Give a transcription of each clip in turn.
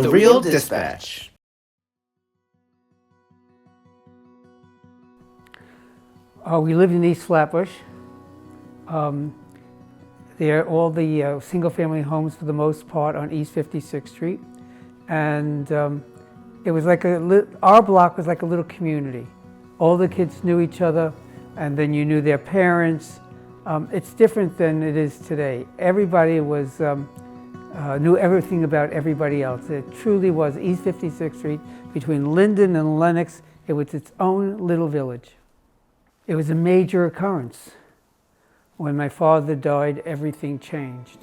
The Real Dispatch. We lived in East Flatbush. They're all the single-family homes for the most part on East 56th Street. And it was like our block was like a little community. All the kids knew each other, and then you knew their parents. It's different than it is today. Everybody was knew everything about everybody else. It truly was East 56th Street, between Linden and Lenox. It was its own little village. It was a major occurrence. When my father died, everything changed.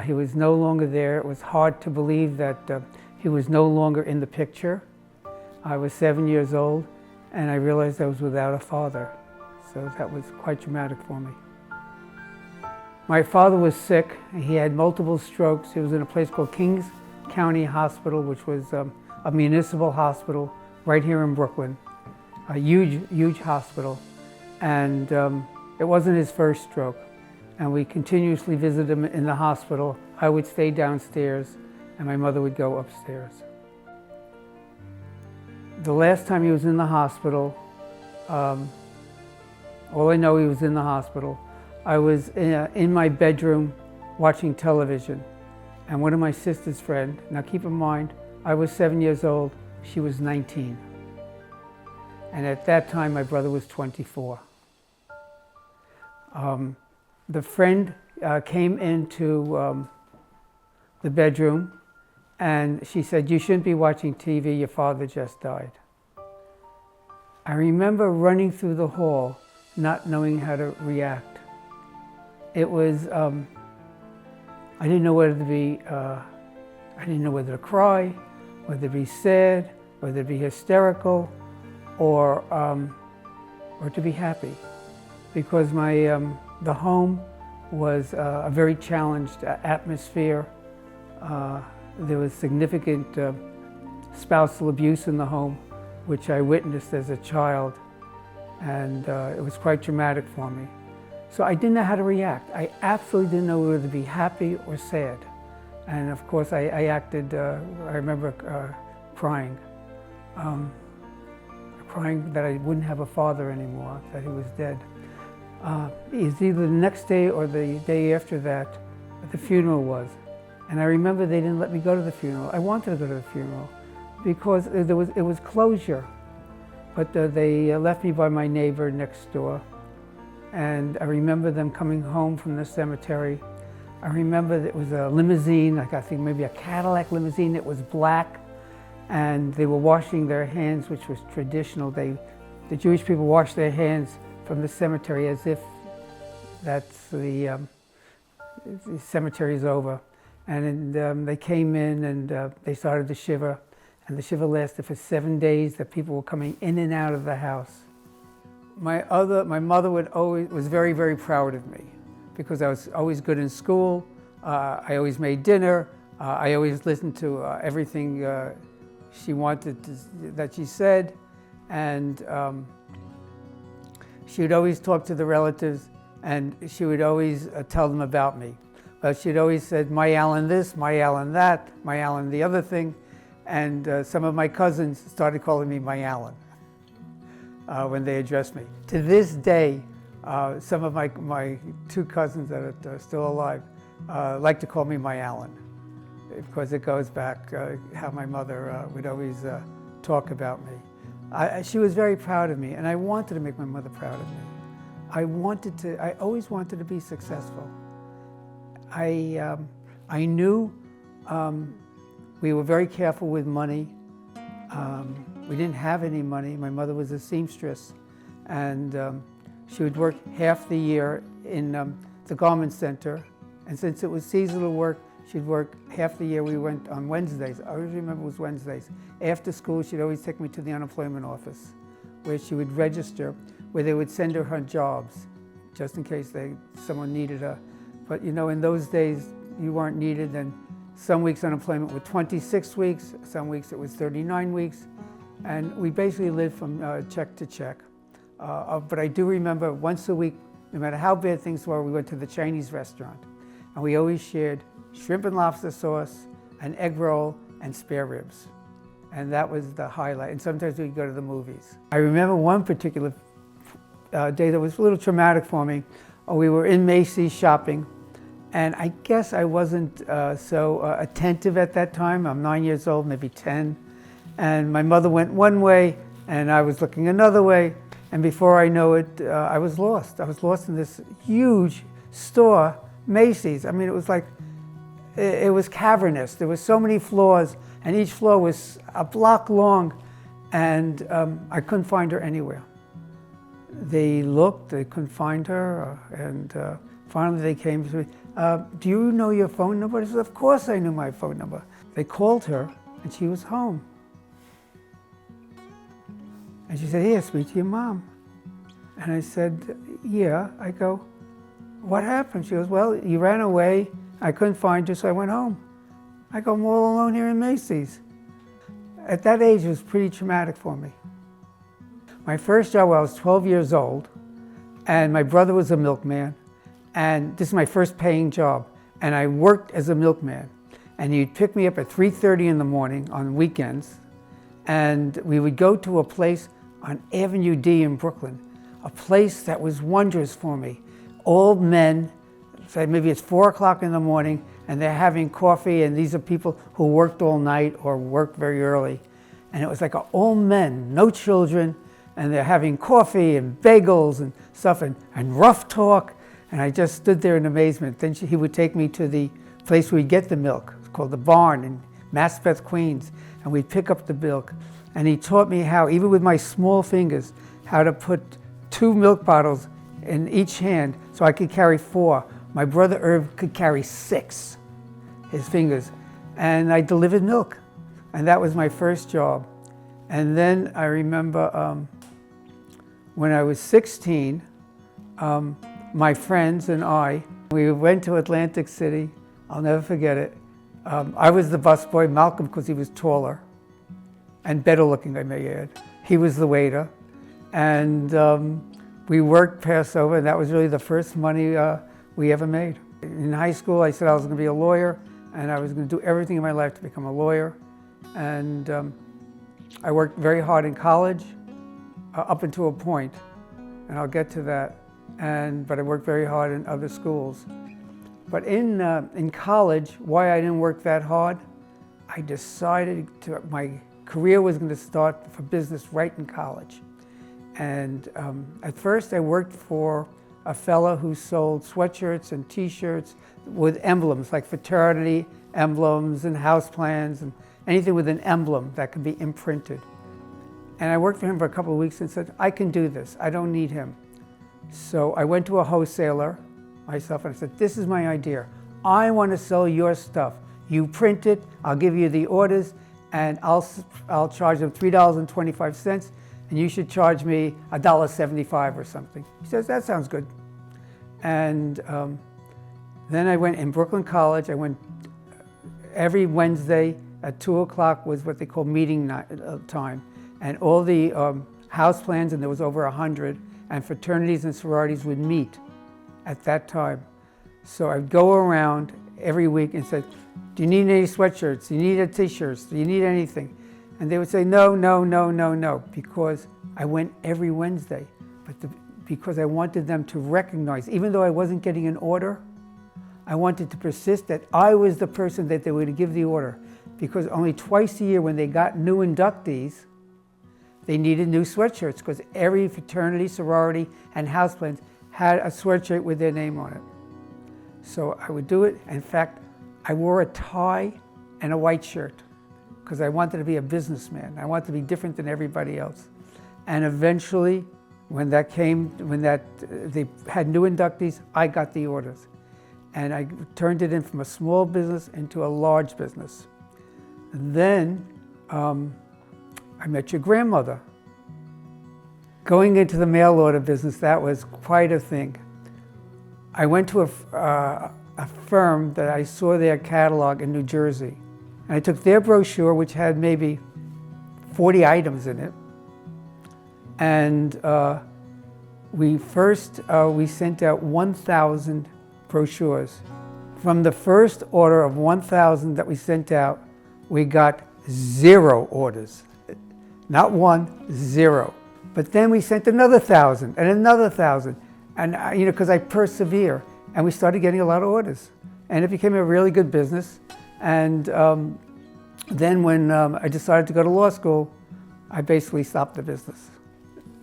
He was no longer there. It was hard to believe that he was no longer in the picture. I was 7 years old, and I realized I was without a father. So that was quite traumatic for me. My father was sick. He had multiple strokes. He was in a place called Kings County Hospital, which was a municipal hospital right here in Brooklyn. A huge, huge hospital. And it wasn't his first stroke. And we continuously visited him in the hospital. I would stay downstairs, and my mother would go upstairs. The last time he was in the hospital, all I know he was in the hospital, I was in my bedroom watching television, and one of my sister's friends, now keep in mind, I was 7 years old, she was 19. And at that time, my brother was 24. The friend came into the bedroom, and she said, "You shouldn't be watching TV, your father just died." I remember running through the hall, not knowing how to react. It was, I didn't know whether to be, I didn't know whether to cry, whether to be sad, whether to be hysterical, or to be happy. Because the home was a very challenged atmosphere. There was significant spousal abuse in the home, which I witnessed as a child, and it was quite traumatic for me. So I didn't know how to react. I absolutely didn't know whether to be happy or sad. And of course I acted, I remember crying. Crying that I wouldn't have a father anymore, that he was dead. It was either the next day or the day after that the funeral was. And I remember they didn't let me go to the funeral. I wanted to go to the funeral because it was closure. But they left me by my neighbor next door. And I remember them coming home from the cemetery. I remember it was a limousine, like I think maybe a Cadillac limousine. It was black, and they were washing their hands, which was traditional. The Jewish people wash their hands from the cemetery as if that's the cemetery is over. And they came in and they started the shiva, and the shiva lasted for 7 days. That people were coming in and out of the house. My mother was very, very proud of me because I was always good in school. I always made dinner. I always listened to everything she wanted that she said, and she would always talk to the relatives, and she would always tell them about me. But she'd always said, "My Alan this, my Alan that, my Alan the other thing," and some of my cousins started calling me my Alan. When they addressed me. To this day, some of my two cousins that are still alive like to call me my Alan, because it goes back how my mother would always talk about me. She was very proud of me, and I wanted to make my mother proud of me. I always wanted to be successful. I knew we were very careful with money. We didn't have any money. My mother was a seamstress, and she would work half the year in the garment center. And since it was seasonal work, she'd work half the year. We went on Wednesdays. I always remember it was Wednesdays. After school, she'd always take me to the unemployment office, where she would register, where they would send her jobs, just in case someone needed her. But you know, in those days, you weren't needed, and some weeks unemployment were 26 weeks, some weeks it was 39 weeks. And we basically lived from check to check. But I do remember once a week, no matter how bad things were, we went to the Chinese restaurant. And we always shared shrimp and lobster sauce, an egg roll, and spare ribs. And that was the highlight. And sometimes we'd go to the movies. I remember one particular day that was a little traumatic for me. We were in Macy's shopping, and I guess I wasn't so attentive at that time. I'm 9 years old, maybe 10. And my mother went one way, and I was looking another way. And before I know it, I was lost. I was lost in this huge store, Macy's. I mean, it was like, it was cavernous. There were so many floors, and each floor was a block long, and I couldn't find her anywhere. They looked, they couldn't find her, and finally they came to me, do you know your phone number? I said, of course I knew my phone number. They called her, and she was home. And she said, here, speak to your mom. And I said, yeah. I go, what happened? She goes, well, you ran away. I couldn't find you, so I went home. I go, I'm all alone here in Macy's. At that age, it was pretty traumatic for me. My first job, I was 12 years old, and my brother was a milkman, and this is my first paying job, and I worked as a milkman. And he'd pick me up at 3:30 in the morning on weekends, and we would go to a place on Avenue D in Brooklyn, a place that was wondrous for me. Old men, so maybe it's 4 o'clock in the morning, and they're having coffee, and these are people who worked all night or worked very early. And it was like old men, no children, and they're having coffee and bagels and stuff and rough talk. And I just stood there in amazement. Then he would take me to the place where we get the milk. It's called the Barn in Maspeth, Queens. And we'd pick up the milk. And he taught me how, even with my small fingers, how to put 2 milk bottles in each hand so I could carry 4. My brother Irv could carry 6, his fingers. And I delivered milk. And that was my first job. And then I remember when I was 16, my friends and we went to Atlantic City. I'll never forget it. I was the busboy, Malcolm, because he was taller and better looking, I may add. He was the waiter. And we worked Passover, and that was really the first money we ever made. In high school, I said I was going to be a lawyer, and I was going to do everything in my life to become a lawyer. And I worked very hard in college, up until a point, and I'll get to that. But I worked very hard in other schools. But in college, why I didn't work that hard, I decided my career was going to start for business right in college. And at first I worked for a fellow who sold sweatshirts and t-shirts with emblems, like fraternity emblems and house plans and anything with an emblem that could be imprinted. And I worked for him for a couple of weeks and said, I can do this, I don't need him. So I went to a wholesaler myself and I said, this is my idea. I want to sell your stuff. You print it, I'll give you the orders, and I'll charge them $3.25, and you should charge me $1.75 or something. He says, that sounds good. And then I went in Brooklyn College. I went every Wednesday at 2 o'clock was what they call meeting time. And all the house plans, and there was over 100, and fraternities and sororities would meet at that time. So I'd go around every week and say, do you need any sweatshirts? Do you need any t-shirts? Do you need anything? And they would say, no, no, no, no, no, because I went every Wednesday. But because I wanted them to recognize, even though I wasn't getting an order, I wanted to persist that I was the person that they would give the order. Because only twice a year when they got new inductees, they needed new sweatshirts, because every fraternity, sorority, and house plans had a sweatshirt with their name on it. So I would do it. In fact, I wore a tie and a white shirt because I wanted to be a businessman. I wanted to be different than everybody else. And eventually, when they had new inductees, I got the orders. And I turned it in from a small business into a large business. And then I met your grandmother. Going into the mail order business, that was quite a thing. I went to a firm that I saw their catalog in New Jersey. And I took their brochure, which had maybe 40 items in it. And we sent out 1,000 brochures. From the first order of 1,000 that we sent out, we got 0 orders. Not 1, 0. But then we sent another 1,000 and another 1,000. And because I persevere, and we started getting a lot of orders. And it became a really good business. And then when I decided to go to law school, I basically stopped the business.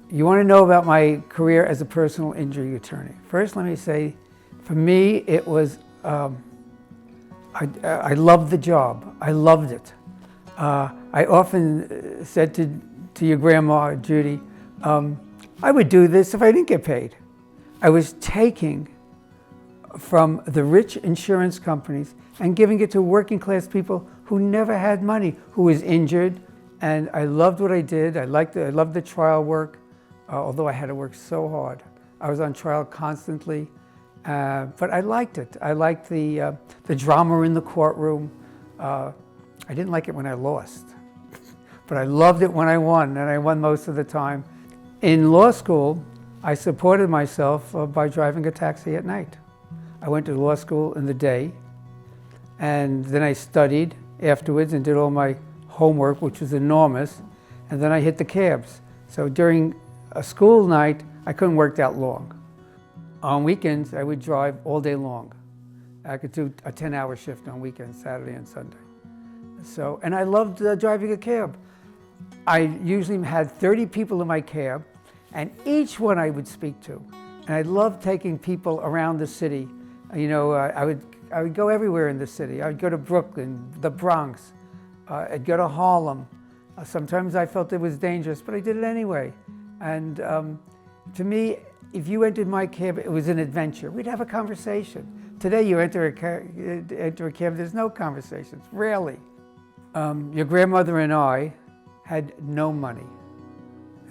You want to know about my career as a personal injury attorney. First, let me say, for me, it was, I loved the job. I loved it. I often said to your grandma, Judy, I would do this if I didn't get paid. I was taking from the rich insurance companies and giving it to working class people who never had money, who was injured. And I loved what I did. I loved the trial work, although I had to work so hard. I was on trial constantly, but I liked it. I liked the drama in the courtroom. I didn't like it when I lost, but I loved it when I won, and I won most of the time. In law school, I supported myself by driving a taxi at night. I went to law school in the day, and then I studied afterwards and did all my homework, which was enormous, and then I hit the cabs. So during a school night, I couldn't work that long. On weekends, I would drive all day long. I could do a 10-hour shift on weekends, Saturday and Sunday. So, and I loved driving a cab. I usually had 30 people in my cab, and each one I would speak to. And I loved taking people around the city. I would go everywhere in the city. I would go to Brooklyn, the Bronx. I'd go to Harlem. Sometimes I felt it was dangerous, but I did it anyway. And to me, if you entered my cab, it was an adventure. We'd have a conversation. Today, you enter a cab, there's no conversations, rarely. Your grandmother and I had no money,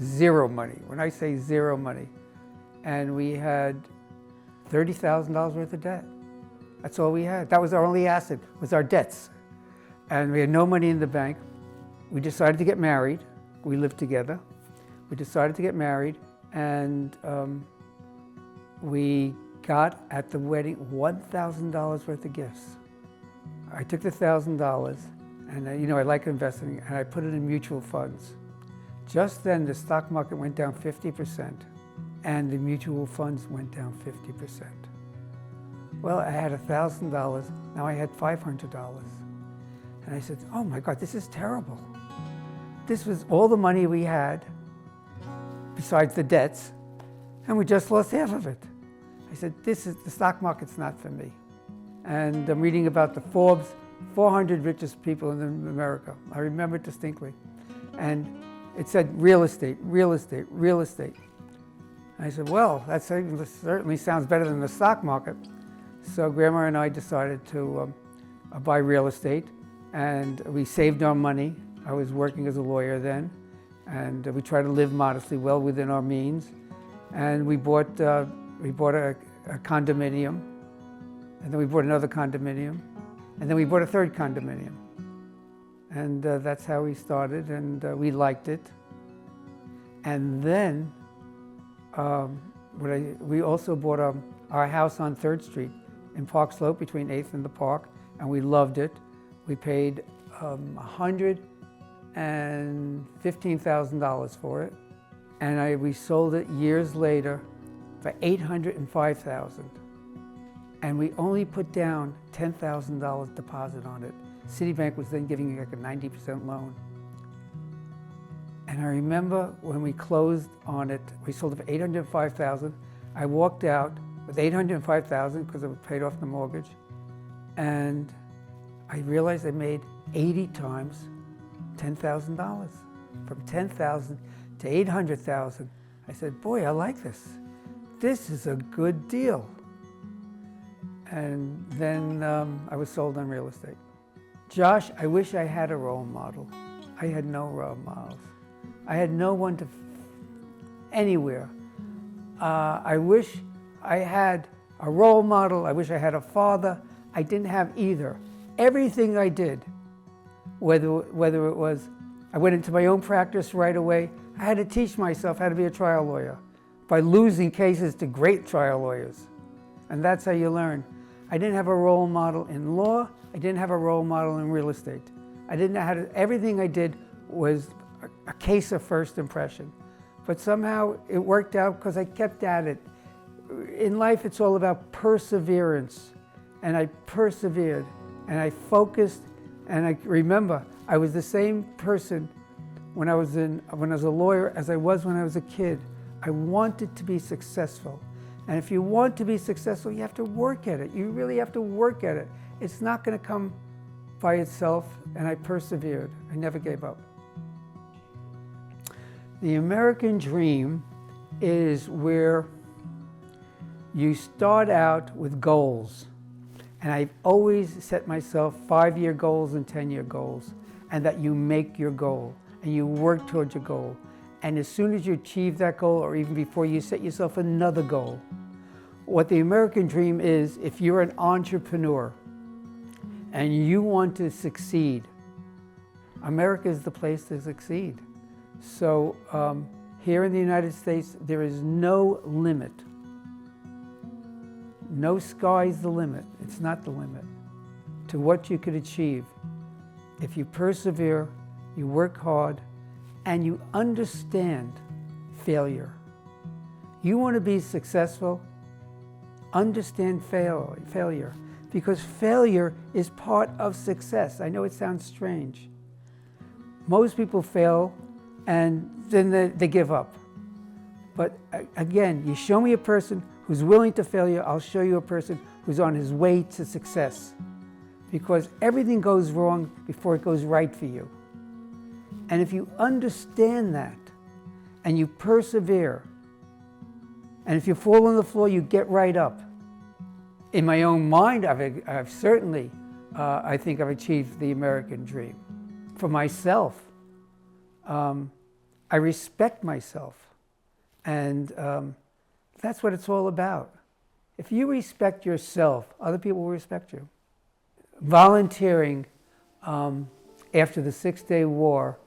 0 money. When I say 0 money, and we had $30,000 worth of debt. That's all we had. That was our only asset, was our debts. And we had no money in the bank. We decided to get married. We lived together. We decided to get married, and we got at the wedding $1,000 worth of gifts. I took the $1,000, and I like investing, and I put it in mutual funds. Just then, the stock market went down 50%, and the mutual funds went down 50%. Well, I had $1,000, now I had $500. And I said, oh my God, this is terrible. This was all the money we had, besides the debts, and we just lost half of it. I said, the stock market's not for me. And I'm reading about the Forbes 400 richest people in America. I remember it distinctly. And it said real estate, real estate, real estate. And I said, well, that certainly sounds better than the stock market. So Grandma and I decided to buy real estate, and we saved our money. I was working as a lawyer then, and we tried to live modestly, well within our means. And we bought a condominium, and then we bought another condominium, and then we bought a third condominium. And that's how we started, and we liked it. And then we also bought our house on 3rd Street in Park Slope between 8th and the Park, and we loved it. We paid $115,000 for it, and we sold it years later for $805,000. And we only put down $10,000 deposit on it. Citibank was then giving like a 90% loan. And I remember when we closed on it, we sold it for $805,000. I walked out with $805,000 because I paid off the mortgage. And I realized I made 80 times $10,000. From $10,000 to $800,000. I said, boy, I like this. This is a good deal. And then I was sold on real estate. Josh, I wish I had a role model. I had no role models. I had no one to anywhere. I wish I had a role model. I wish I had a father. I didn't have either. Everything I did, whether it was, I went into my own practice right away. I had to teach myself how to be a trial lawyer by losing cases to great trial lawyers. And that's how you learn. I didn't have a role model in law. I didn't have a role model in real estate. I didn't know how to, everything I did was a case of first impression. But somehow it worked out because I kept at it. In life, it's all about perseverance. And I persevered, and I focused, and I remember I was the same person when I was a lawyer as I was when I was a kid. I wanted to be successful. And if you want to be successful, you have to work at it. You really have to work at it. It's not going to come by itself, and I persevered. I never gave up. The American dream is where you start out with goals. And I've always set myself 5-year goals and 10-year goals, and that you make your goal and you work towards your goal. And as soon as you achieve that goal, or even before, you set yourself another goal. What the American dream is, if you're an entrepreneur and you want to succeed, America is the place to succeed. So here in the United States, there is no limit. No sky's the limit. It's not the limit to what you could achieve if you persevere, you work hard, and you understand failure. You want to be successful, understand failure, because failure is part of success. I know it sounds strange. Most people fail and then they give up. But again, you show me a person who's willing to fail, I'll show you a person who's on his way to success. Because everything goes wrong before it goes right for you. And if you understand that, and you persevere, and if you fall on the floor, you get right up. In my own mind, I've certainly, I think I've achieved the American dream. For myself, I respect myself. And that's what it's all about. If you respect yourself, other people will respect you. Volunteering after the Six-Day War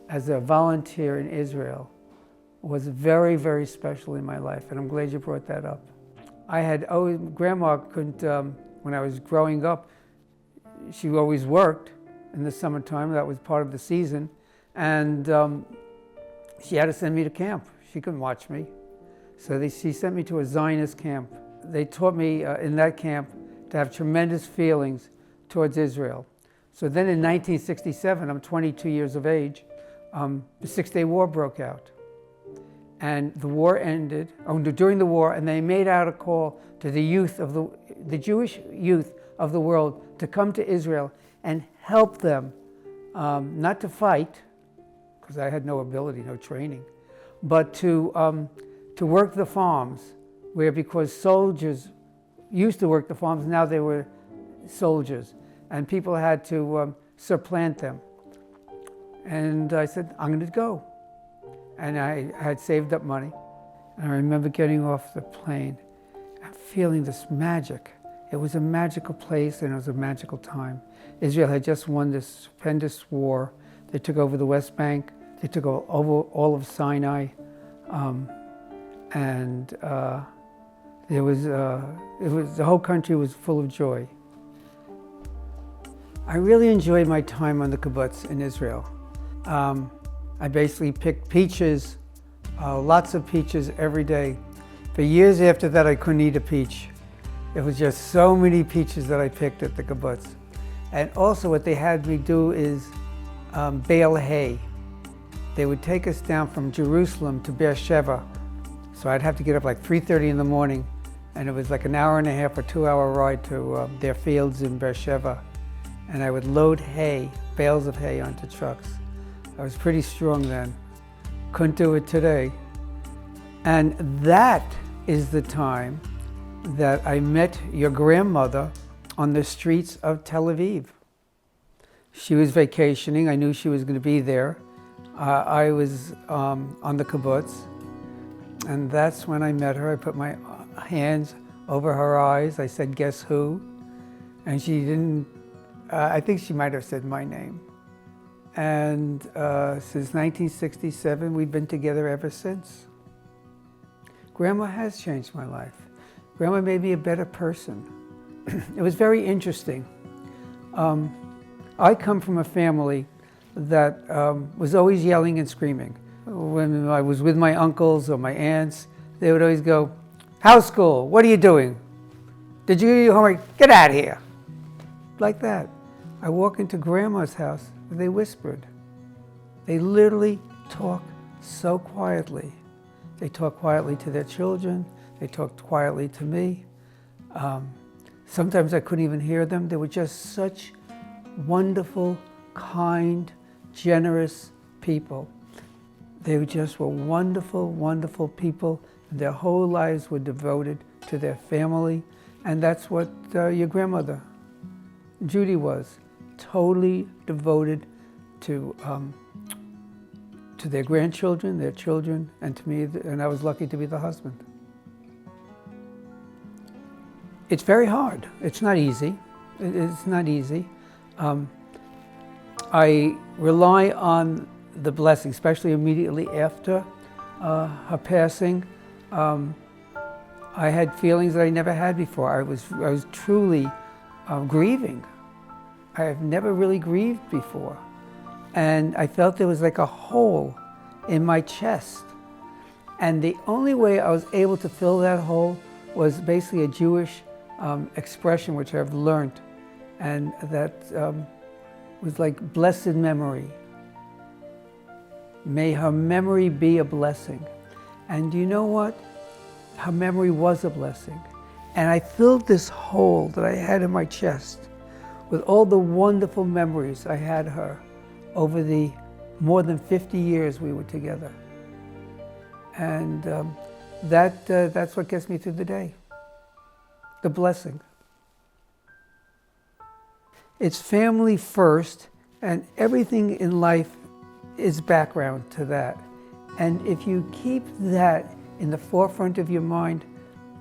as a volunteer in Israel was very, very special in my life, and I'm glad you brought that up. Grandma couldn't, when I was growing up, she always worked in the summertime. That was part of the season, and she had to send me to camp. She couldn't watch me. So she sent me to a Zionist camp. They taught me in that camp to have tremendous feelings towards Israel. So then in 1967, I'm 22 years of age, the Six-Day War broke out. And the war ended, during the war, and they made out a call to the youth of the Jewish youth of the world to come to Israel and help them, not to fight, because I had no ability, no training, but to work the farms, because soldiers used to work the farms, now they were soldiers, and people had to supplant them. And I said, I'm going to go. And I had saved up money. And I remember getting off the plane and feeling this magic. It was a magical place and it was a magical time. Israel had just won this stupendous war. They took over the West Bank. They took over all of Sinai. The whole country was full of joy. I really enjoyed my time on the kibbutz in Israel. I basically picked peaches, lots of peaches every day. For years after that, I couldn't eat a peach. It was just so many peaches that I picked at the kibbutz. And also what they had me do is bale hay. They would take us down from Jerusalem to Beersheba. So I'd have to get up like 3:30 in the morning, and it was like an hour and a half or 2-hour ride to their fields in Beersheba. And I would load hay, bales of hay onto trucks. I was pretty strong then. Couldn't do it today. And that is the time that I met your grandmother on the streets of Tel Aviv. She was vacationing. I knew she was going to be there. I was on the kibbutz, and that's when I met her. I put my hands over her eyes. I said, "Guess who?" And she didn't, I think she might have said my name. And since 1967, we've been together ever since. Grandma has changed my life. Grandma made me a better person. It was very interesting. I come from a family that was always yelling and screaming. When I was with my uncles or my aunts, they would always go, "House school, what are you doing? Did you do your homework? Get out of here." Like that. I walk into grandma's house, and they whispered. They literally talk so quietly. They talk quietly to their children. They talked quietly to me. Sometimes I couldn't even hear them. They were just such wonderful, kind, generous people. They just were wonderful, wonderful people. Their whole lives were devoted to their family. And that's what your grandmother, Judy, was. Totally devoted to their grandchildren, their children, and to me, and I was lucky to be the husband. It's very hard. It's not easy. It's not easy. I rely on the blessing, especially immediately after her passing. I had feelings that I never had before. I was truly grieving. I have never really grieved before. And I felt there was like a hole in my chest. And the only way I was able to fill that hole was basically a Jewish expression which I've learned. And that was like blessed memory. May her memory be a blessing. And you know what? Her memory was a blessing. And I filled this hole that I had in my chest with all the wonderful memories I had her over the more than 50 years we were together. And that's what gets me through the day. The blessing. It's family first, and everything in life is background to that. And if you keep that in the forefront of your mind,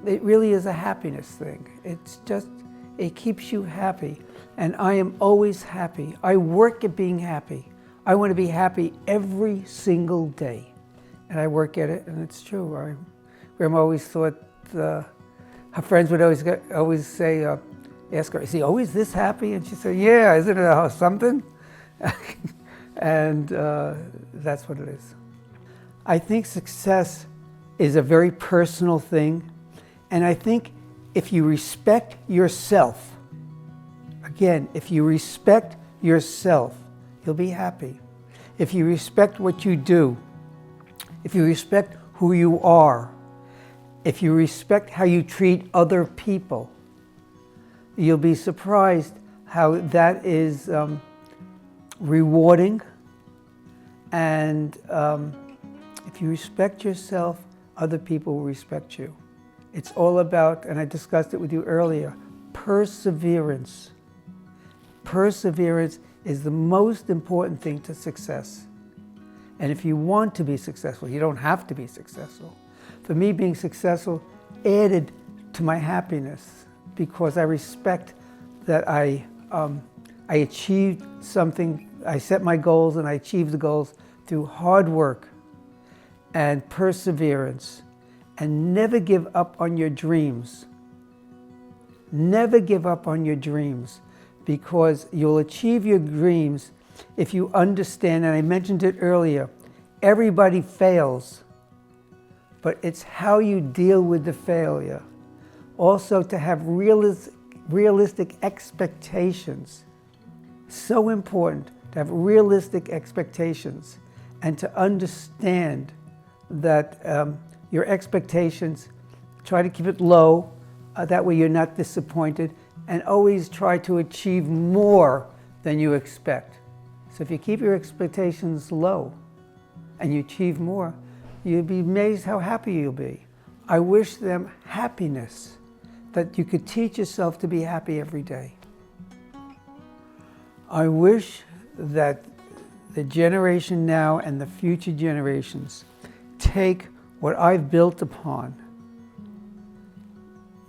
it really is a happiness thing. It keeps you happy. And I am always happy. I work at being happy. I want to be happy every single day. And I work at it, and it's true. Grandma always thought, her friends would always say, ask her, "Is he always this happy?" And she said, "Yeah, isn't it something?" And that's what it is. I think success is a very personal thing. And I think if you respect yourself, again, if you respect yourself, you'll be happy. If you respect what you do, if you respect who you are, if you respect how you treat other people, you'll be surprised how that is rewarding. And if you respect yourself, other people will respect you. It's all about, and I discussed it with you earlier, perseverance. Perseverance is the most important thing to success. And if you want to be successful, you don't have to be successful. For me, being successful added to my happiness because I respect that I achieved something. I set my goals and I achieved the goals through hard work and perseverance. And never give up on your dreams. Never give up on your dreams, because you'll achieve your dreams if you understand, and I mentioned it earlier, everybody fails, but it's how you deal with the failure. Also, to have realistic expectations. So important to have realistic expectations and to understand that your expectations, try to keep it low, that way you're not disappointed, and always try to achieve more than you expect. So if you keep your expectations low and you achieve more, you'll be amazed how happy you'll be. I wish them happiness, that you could teach yourself to be happy every day. I wish that the generation now and the future generations take what I've built upon,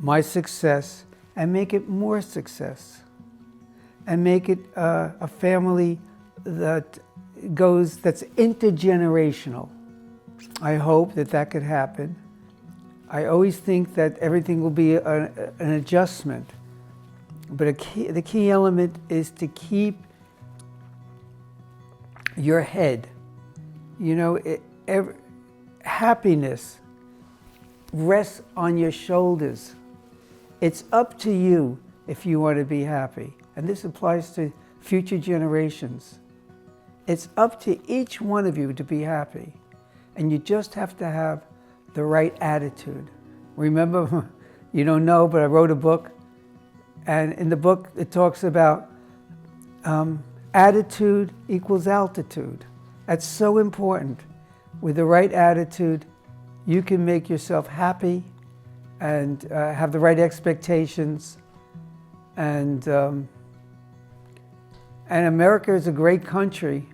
my success, and make it more success. And make it a family that's intergenerational. I hope that could happen. I always think that everything will be an adjustment. But the key element is to keep your head. You know, happiness rests on your shoulders. It's up to you if you want to be happy. And this applies to future generations. It's up to each one of you to be happy. And you just have to have the right attitude. Remember, you don't know, but I wrote a book. And in the book, it talks about attitude equals altitude. That's so important. With the right attitude, you can make yourself happy and have the right expectations. And America is a great country,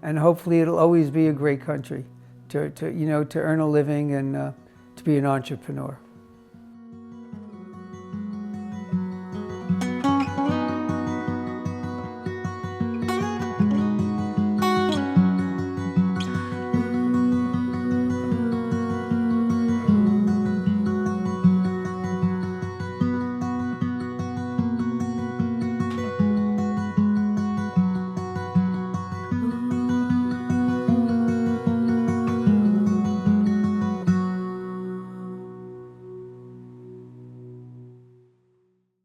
and hopefully it'll always be a great country to earn a living and to be an entrepreneur.